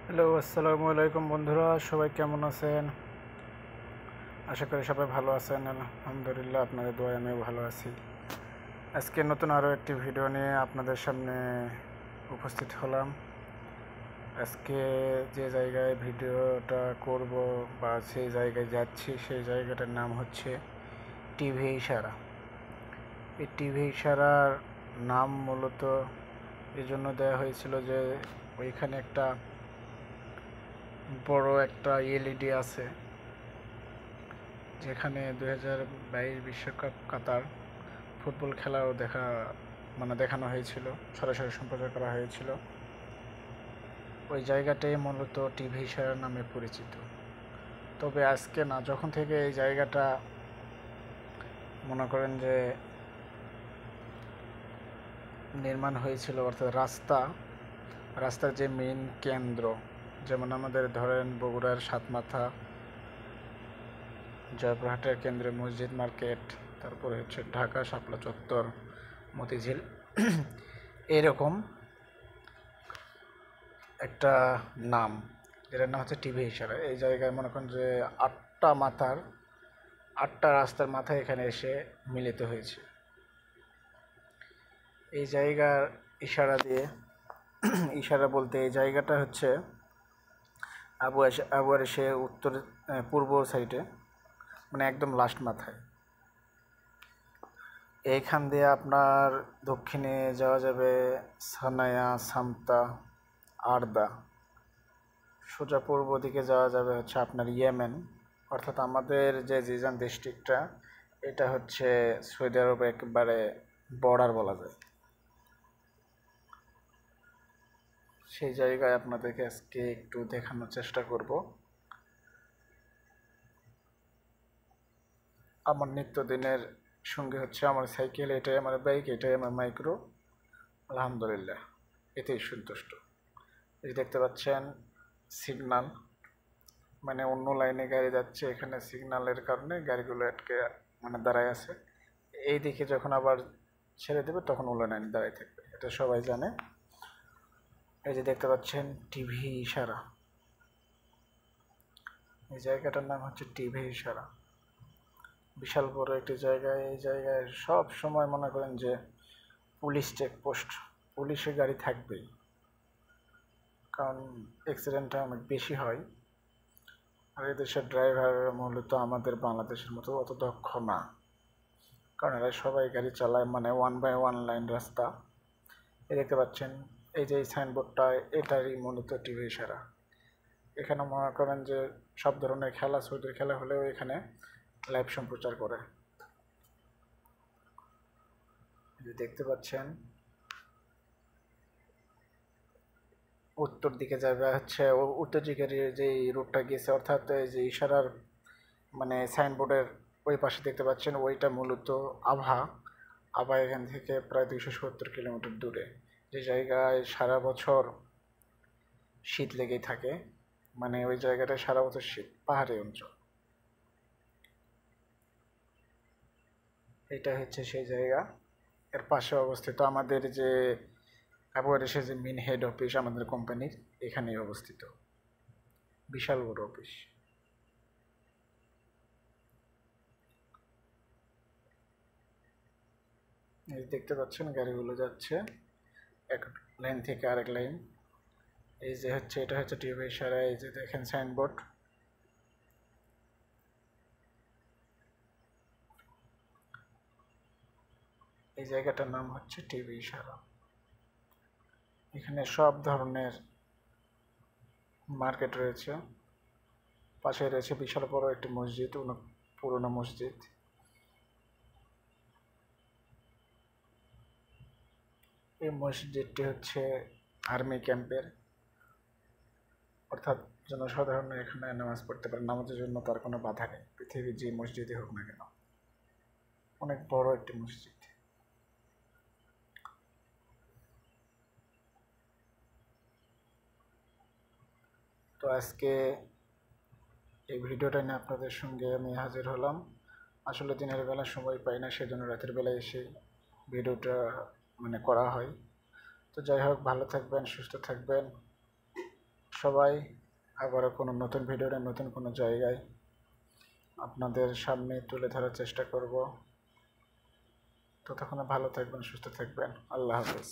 Hello, আসসালামু আলাইকুম বন্ধুরা, সবাই কেমন আছেন? আশা করি সবাই ভালো আছেন। আলহামদুলিল্লাহ, আপনাদের দোয়ায় আমিও ভালো আছি। আজকে নতুন আরও একটি ভিডিও নিয়ে আপনাদের সামনে উপস্থিত হলাম। আজকে যে জায়গায় ভিডিওটা করব বা সেই জায়গায় যাচ্ছি, সেই জায়গাটার নাম হচ্ছে টিভি ইশারা। এই টিভি ইশারার নাম মূলত এই জন্য দেওয়া হয়েছিল যে ওইখানে একটা বড় একটা এলইডি আছে, যেখানে 2022 বিশ্বকাপ কাতার ফুটবল খেলাও দেখানো হয়েছিল, সরাসরি সম্প্রচার করা হয়েছিল। ওই জায়গাটাই মূলত টিভি ইশারা নামে পরিচিত। তবে আজকে না, যখন থেকে এই জায়গাটা মনে করেন যে নির্মাণ হয়েছিল, অর্থাৎ রাস্তার যে মেইন কেন্দ্র, যেমন আমাদের ধরেন বগুড়ার সাতমাথা, জয়পুরহাটের কেন্দ্রে মসজিদ মার্কেট, তারপরে হচ্ছে ঢাকা শাপলা চত্বর, মতিঝিল, এরকম একটা নাম, যেটার নাম হচ্ছে টিভি ইশারা। এই জায়গায় মনে করেন যে আটটা রাস্তার মাথায় এখানে এসে মিলিত হয়েছে। এই জায়গার ইশারা দিয়ে ইশারা বলতে এই জায়গাটা হচ্ছে আবুয়ার এসে পূর্ব সাইডে, মানে একদম লাস্ট মাথায়। এইখান দিয়ে আপনার দক্ষিণে যাওয়া যাবে সানায়া, সামতা, আরদা। সোজা পূর্ব দিকে যাওয়া যাবে হচ্ছে আপনার ইয়েমেন, অর্থাৎ আমাদের যে জিজান ডিস্ট্রিক্টটা, এটা হচ্ছে সৌদি আরবের একেবারে বর্ডার বলা যায়। সেই জায়গায় আপনাদেরকে আজকে একটু দেখানোর চেষ্টা করব। আমার নিত্যদিনের সঙ্গে হচ্ছে আমার সাইকেল, এটাই আমার বাইক, এটাই আমার মাইক্রো। আলহামদুলিল্লাহ, এতেই সন্তুষ্ট। এই দেখতে পাচ্ছেন সিগনাল, মানে অন্য লাইনে গাড়ি যাচ্ছে, এখানে সিগন্যালের কারণে গাড়িগুলো আটকে দাঁড়ায় আছে। এই দিকে যখন আবার ছেড়ে দেবে তখন অন্য লাইনে দাঁড়ায় থাকবে, এটা সবাই জানে। এই যে দেখতে পাচ্ছেন টিভি ইশারা, এই জায়গাটার নাম হচ্ছে টিভি ইশারা। বিশাল বড় একটি জায়গায়। এই জায়গায় সব সময় মনে করেন যে পুলিশ চেকপোস্ট, পুলিশের গাড়ি থাকবেই, কারণ অ্যাক্সিডেন্টটা অনেক বেশি হয়। আর এদেশের ড্রাইভার মূলত আমাদের বাংলাদেশের মতো অত দক্ষ না, কারণ এরা সবাই গাড়ি চালায় মানে 1 বাই 1 লাইন রাস্তা। এই দেখতে পাচ্ছেন এই যে এই সাইনবোর্ডটা, এটারই মূলত টিভি ইশারা। এখানে মনে করেন যে সব ধরনের খেলা, সৌদির খেলা হলেও এখানে লাইভ সম্প্রচার করে। দেখতে পাচ্ছেন উত্তর দিকে যাবে হচ্ছে উত্তর দিকের যে রুটটা গিয়েছে, অর্থাৎ এই যে ইশারার মানে সাইনবোর্ডের ওই পাশে দেখতে পাচ্ছেন, ওইটা মূলত আভা এখান থেকে প্রায় 270 কিলোমিটার দূরে, যে জায়গায় সারা বছর শীত লেগেই থাকে। মানে ওই জায়গাটায় সারা বছর শীত, পাহাড়ি অঞ্চল। এটা হচ্ছে সেই জায়গা। এর পাশে অবস্থিত আমাদের যে আবহাওয়ার এসে যে মেন হেড অফিস আমাদের কোম্পানির, এখানেই অবস্থিত, বিশাল বড় অফিস। এই দেখতে পাচ্ছেন গাড়িগুলো যাচ্ছে এক লাইন থেকে আরেক লাইন। এই যে হচ্ছে এটা হচ্ছে টিভি ইশারা। এই যে দেখেন সাইনবোর্ড, এই জায়গাটার নাম হচ্ছে টিভি ইশারা। এখানে সব ধরনের মার্কেট রয়েছে। পাশে রয়েছে বিশাল বড় একটি মসজিদ, পুরনো মসজিদ। এই মসজিদটি হচ্ছে আর্মি ক্যাম্পের, অর্থাৎ জনসাধারণ এখানে নামাজ পড়তে পারে, নামাজের জন্য তার কোনো বাধা নেই, পৃথিবীর যে মসজিদই হোক না কেন। অনেক বড় একটি মসজিদ। তো আজকে এই ভিডিওটা নিয়ে আপনাদের সঙ্গে আমি হাজির হলাম। আসলে দিনের বেলা সময় পাই না, সেজন্য রাতের বেলায় এসে ভিডিওটা করা হয়। তো যাই হোক, ভালো থাকবেন, সুস্থ থাকবেন, সবাই আবারও কোনো নতুন ভিডিওতে নতুন কোনো জায়গায় আপনাদের সামনে তুলে ধরার চেষ্টা করব। ততক্ষণে ভালো থাকবেন, সুস্থ থাকবেন। আল্লাহ হাফেজ।